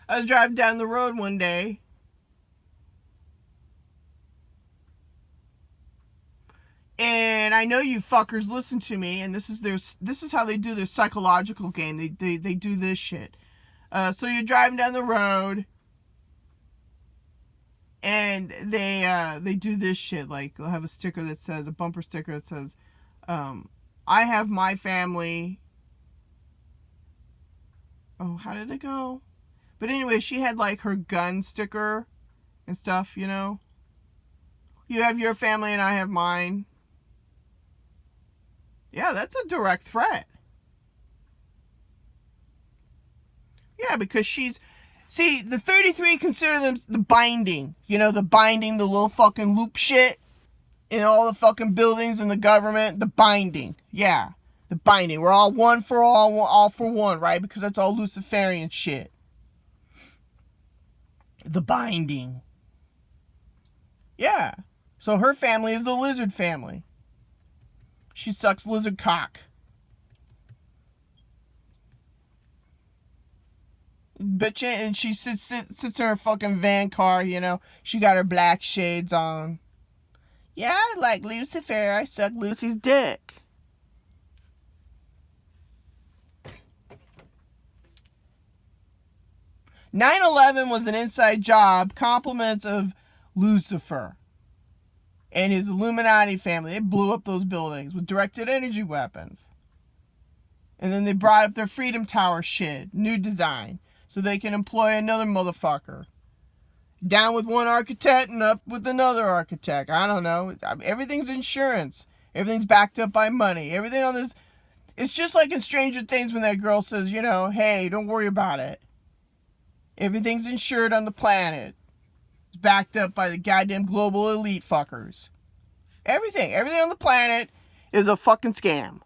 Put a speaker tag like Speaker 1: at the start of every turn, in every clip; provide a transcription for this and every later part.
Speaker 1: I was driving down the road one day, and I know you fuckers listen to me, and this is how they do their psychological game. They do this shit. So you're driving down the road, and they do this shit. Like, they'll have a bumper sticker that says, I have my family. Oh, how did it go? But anyway, she had like her gun sticker and stuff, you know. You have your family and I have mine. Yeah, that's a direct threat. Yeah, because see, the 33 consider them the binding. You know, the binding, the little fucking loop shit in all the fucking buildings in the government. The binding. Yeah, the binding. We're all one for all for one, right? Because that's all Luciferian shit. The binding. Yeah. So her family is the lizard family. She sucks lizard cock. Bitch, and she sits in her fucking van car, you know. She got her black shades on. Yeah, I like Lucifer. I suck Lucy's dick. "9/11 was an inside job. Compliments of Lucifer and his Illuminati family. They blew up those buildings with directed energy weapons. And then they brought up their Freedom Tower shit, new design, so they can employ another motherfucker. Down with one architect and up with another architect. I don't know. Everything's insurance. Everything's backed up by money. Everything on this. It's just like in Stranger Things when that girl says, you know, hey, don't worry about it. Everything's insured on the planet. It's backed up by the goddamn global elite fuckers. Everything on the planet is a fucking scam.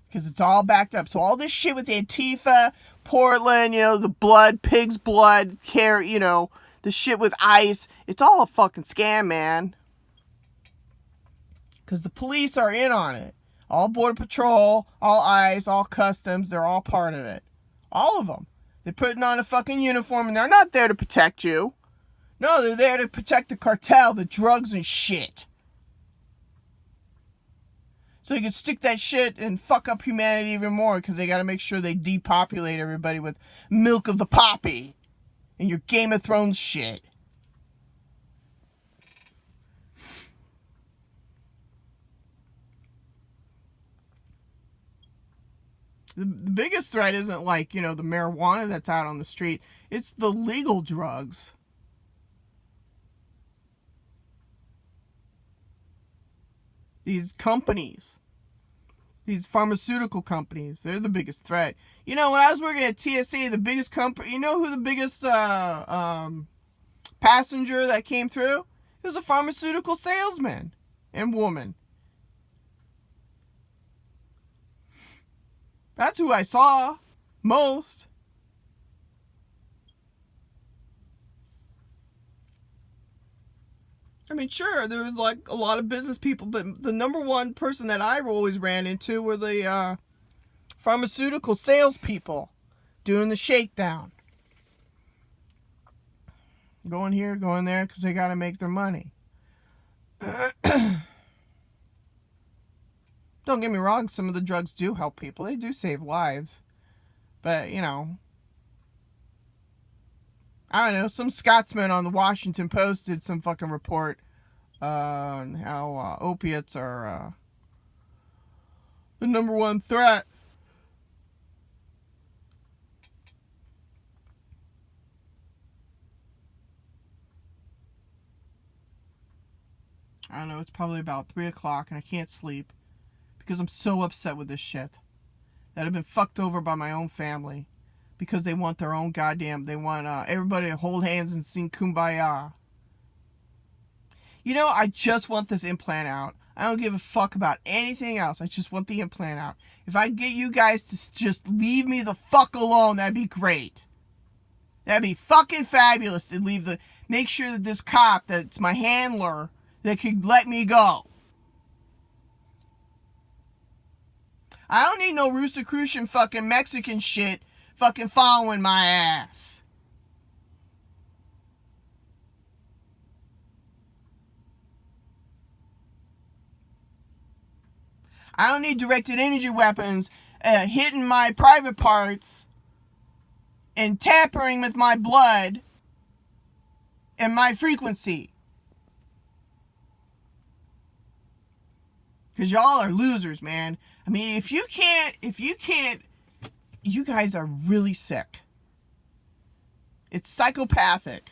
Speaker 1: Because it's all backed up. So all this shit with Antifa, Portland, you know, the blood, pig's blood, hair, you know, the shit with ICE, it's all a fucking scam, man. Because the police are in on it. All Border Patrol, all ICE, all Customs, they're all part of it. All of them. They're putting on a fucking uniform and they're not there to protect you. No, they're there to protect the cartel, the drugs and shit. So you can stick that shit and fuck up humanity even more because they got to make sure they depopulate everybody with milk of the poppy and your Game of Thrones shit. The biggest threat isn't like, you know, the marijuana that's out on the street. It's the legal drugs. These companies, these pharmaceutical companies, they're the biggest threat. You know, when I was working at TSA, the biggest company, you know who the biggest passenger that came through? It was a pharmaceutical salesman and woman. That's who I saw most. I mean, sure, there was like a lot of business people, but the number one person that I always ran into were the pharmaceutical salespeople doing the shakedown. Going here, going there, because they got to make their money. Don't get me wrong, some of the drugs do help people. They do save lives. But, you know, I don't know, some Scotsman on the Washington Post did some fucking report on how opiates are the number one threat. I don't know, it's probably about 3 o'clock and I can't sleep because I'm so upset with this shit. That I've been fucked over by my own family because they want their own goddamn, they want everybody to hold hands and sing Kumbaya. You know, I just want this implant out. I don't give a fuck about anything else. I just want the implant out. If I get you guys to just leave me the fuck alone, that'd be great. That'd be fucking fabulous to make sure that this cop that's my handler that could let me go. I don't need no Rosicrucian fucking Mexican shit fucking following my ass. I don't need directed energy weapons hitting my private parts and tampering with my blood and my frequency. Because y'all are losers, man. I mean, if you can't, you guys are really sick. It's psychopathic.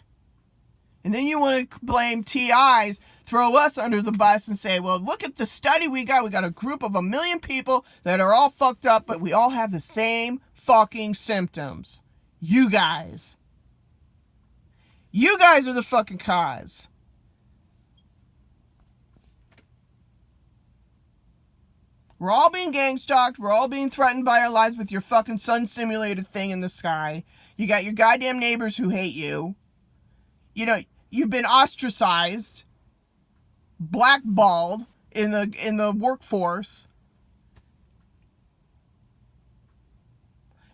Speaker 1: And then you want to blame TIs, throw us under the bus and say, well, look at the study we got. We got a group of 1 million people that are all fucked up, but we all have the same fucking symptoms. You guys. You guys are the fucking cause. We're all being gang stalked. We're all being threatened by our lives with your fucking sun simulated thing in the sky. You got your goddamn neighbors who hate you. You know, you've been ostracized, blackballed in the workforce.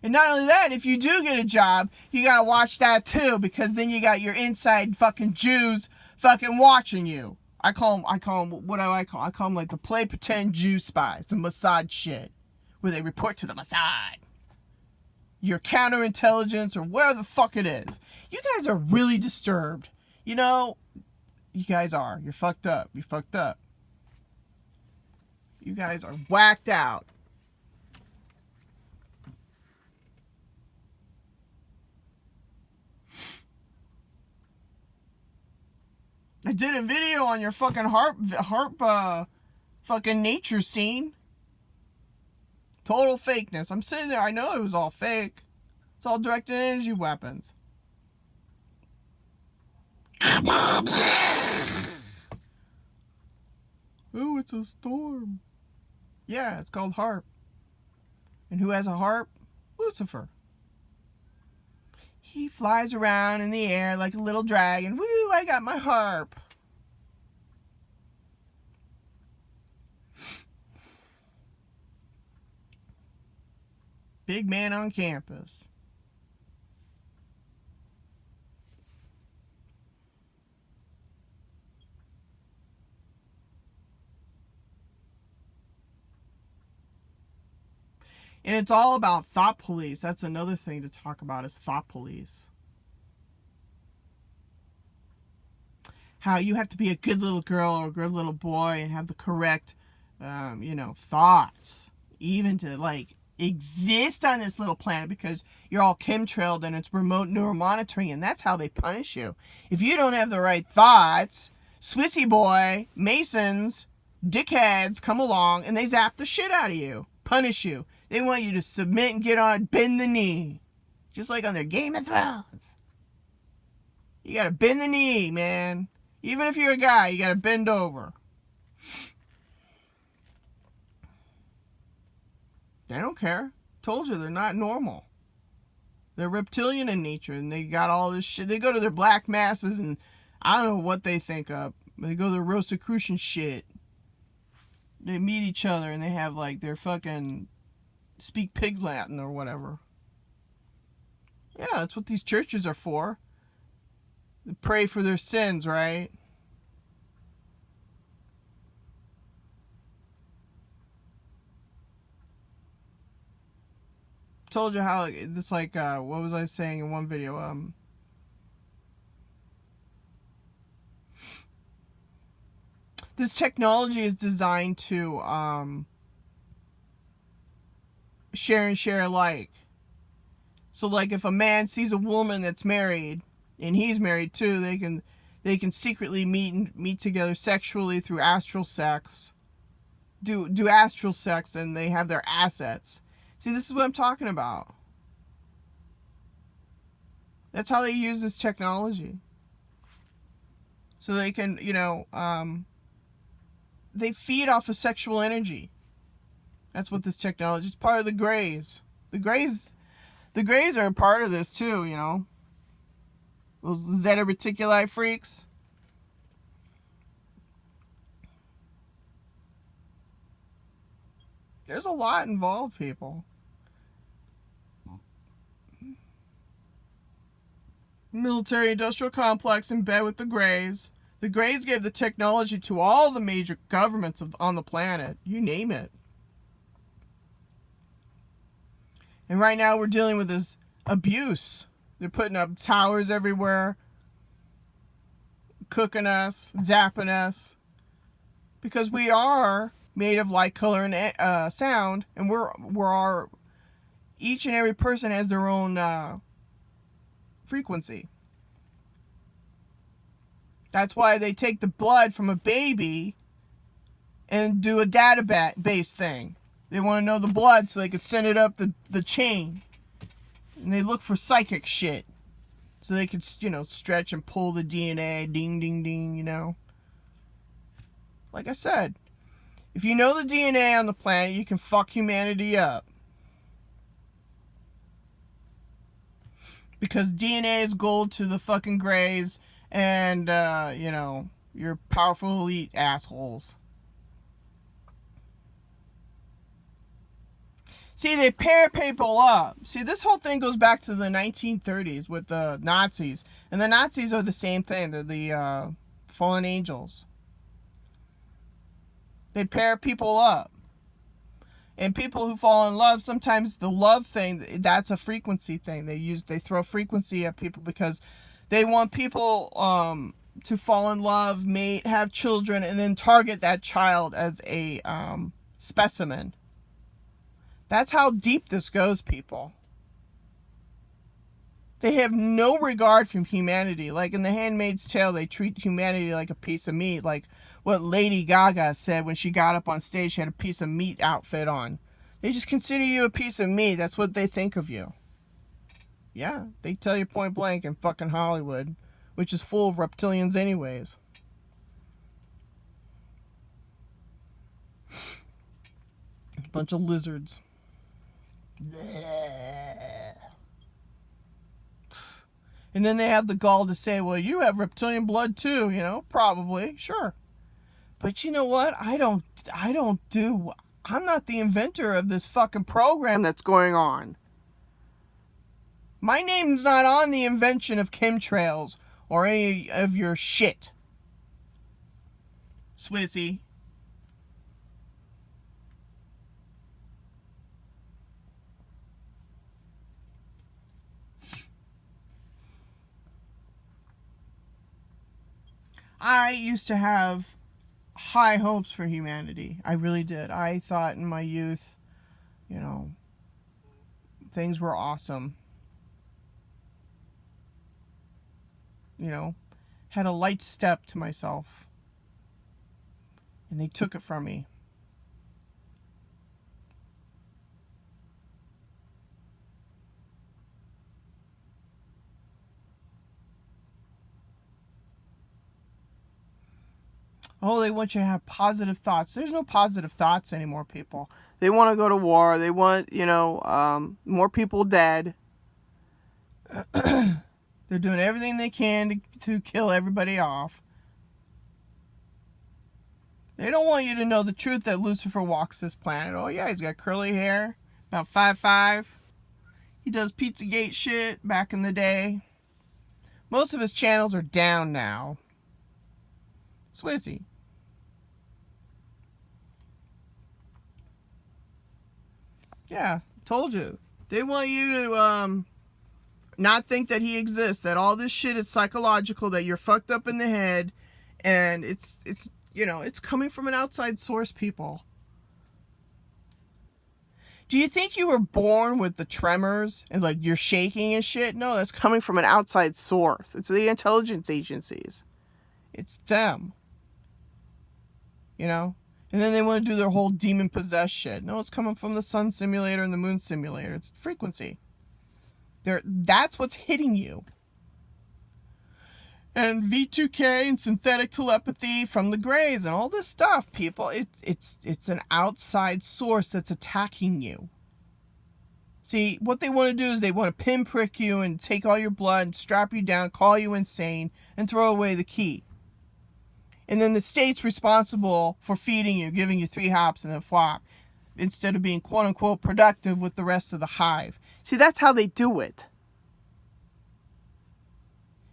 Speaker 1: And not only that, if you do get a job, you gotta watch that too, because then you got your inside fucking Jews fucking watching you. I call them, what do I call them? I call them like the play pretend Jew spies, the Mossad shit, where they report to the Mossad. Your counterintelligence or whatever the fuck it is. You guys are really disturbed. You know, you guys are. You're fucked up. You're fucked up. You guys are whacked out. I did a video on your fucking harp fucking nature scene. Total fakeness. I'm sitting there, I know it was all fake. It's all directed energy weapons. Oh, it's a storm. Yeah, it's called harp. And who has a harp? Lucifer. He flies around in the air like a little dragon. Woo, I got my harp. Big man on campus. And it's all about thought police. That's another thing to talk about is thought police. How you have to be a good little girl or a good little boy and have the correct, thoughts. Even to, like, exist on this little planet because you're all chemtrailed and it's remote neuromonitoring, and that's how they punish you. If you don't have the right thoughts, Swissy boy, Masons, dickheads come along and they zap the shit out of you. Punish you. They want you to submit and get on, bend the knee. Just like on their Game of Thrones. You gotta bend the knee, man. Even if you're a guy, you gotta bend over. They don't care. Told you, they're not normal. They're reptilian in nature, and they got all this shit. They go to their black masses, and I don't know what they think of. They go to their Rosicrucian shit. They meet each other, and they have, like, their fucking speak pig Latin or whatever. Yeah, that's what these churches are for. They pray for their sins, right? Told you how it's like, what was I saying in one video? This technology is designed to share and share alike. So, like, if a man sees a woman that's married and he's married too, they can secretly meet together sexually through astral sex. Do astral sex, and they have their assets. See, this is what I'm talking about. That's how they use this technology. So they can, they feed off of sexual energy. That's what this technology is. Part of the Greys. The Greys are a part of this too, Those Zeta Reticuli freaks. There's a lot involved, people. military industrial complex in bed with the Greys. The Greys gave the technology to all the major governments on the planet. You name it. And right now we're dealing with this abuse. They're putting up towers everywhere, cooking us, zapping us. Because we are made of light, color, and sound. And each and every person has their own frequency. That's why they take the blood from a baby and do a database thing. They want to know the blood so they can send it up the chain. And they look for psychic shit. So they can, stretch and pull the DNA. Ding, ding, ding, Like I said, if you know the DNA on the planet, you can fuck humanity up. Because DNA is gold to the fucking Greys and, your powerful elite assholes. See, they pair people up. See, this whole thing goes back to the 1930s with the Nazis. And the Nazis are the same thing. They're the fallen angels. They pair people up. And people who fall in love, sometimes the love thing, that's a frequency thing. They throw frequency at people because they want people to fall in love, mate, have children, and then target that child as a specimen. That's how deep this goes, people. They have no regard for humanity. Like in The Handmaid's Tale, they treat humanity like a piece of meat. Like what Lady Gaga said when she got up on stage, she had a piece of meat outfit on. They just consider you a piece of meat. That's what they think of you. Yeah, they tell you point blank in fucking Hollywood, which is full of reptilians anyways. A bunch of lizards. And then they have the gall to say, well, you have reptilian blood too, probably, sure. But you know what? I'm not the inventor of this fucking program that's going on. My name's not on the invention of chemtrails or any of your shit. Swizzy. I used to have high hopes for humanity. I really did. I thought in my youth, things were awesome. Had a light step to myself. And they took it from me. Oh, they want you to have positive thoughts. There's no positive thoughts anymore, people. They want to go to war. They want, more people dead. They're doing everything they can to kill everybody off. They don't want you to know the truth that Lucifer walks this planet. Oh, yeah, he's got curly hair, about 5'5". He does Pizzagate shit back in the day. Most of his channels are down now. Swizzy. Yeah, told you. They want you to not think that he exists, that all this shit is psychological, that you're fucked up in the head, and it's coming from an outside source, people. Do you think you were born with the tremors and like you're shaking and shit? No, that's coming from an outside source. It's the intelligence agencies. It's them. And then they want to do their whole demon possessed shit. No, it's coming from the sun simulator and the moon simulator. It's frequency. That's what's hitting you. And V2K and synthetic telepathy from the Greys and all this stuff, people. It's an outside source that's attacking you. See, what they want to do is they want to pinprick you and take all your blood, strap you down, call you insane, and throw away the key. And then the state's responsible for feeding you, giving you 3 hops and then flop, instead of being quote-unquote productive with the rest of the hive. See, that's how they do it.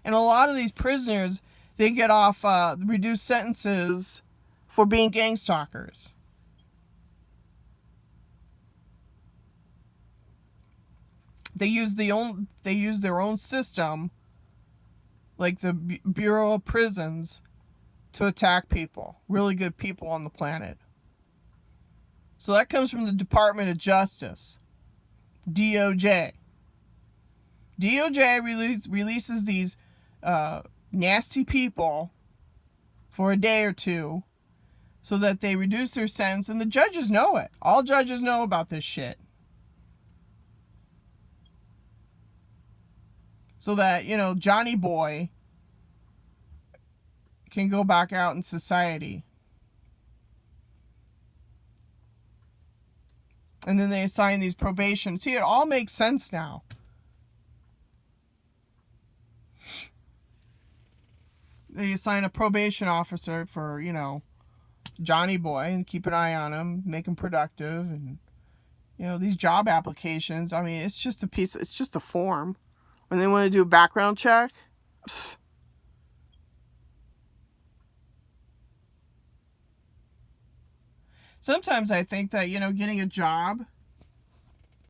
Speaker 1: And a lot of these prisoners, they get off reduced sentences for being gang stalkers. They use their own system, like the Bureau of Prisons, to attack people, really good people on the planet. So that comes from the Department of Justice, DOJ. DOJ releases these nasty people for a day or two so that they reduce their sentence, and the judges know it. All judges know about this shit. So that, Johnny Boy can go back out in society. And then they assign these probation. See, it all makes sense now. They assign a probation officer for, Johnny Boy, and keep an eye on him, make him productive. And, these job applications, I mean, it's just a form. When they want to do a background check, sometimes I think that, getting a job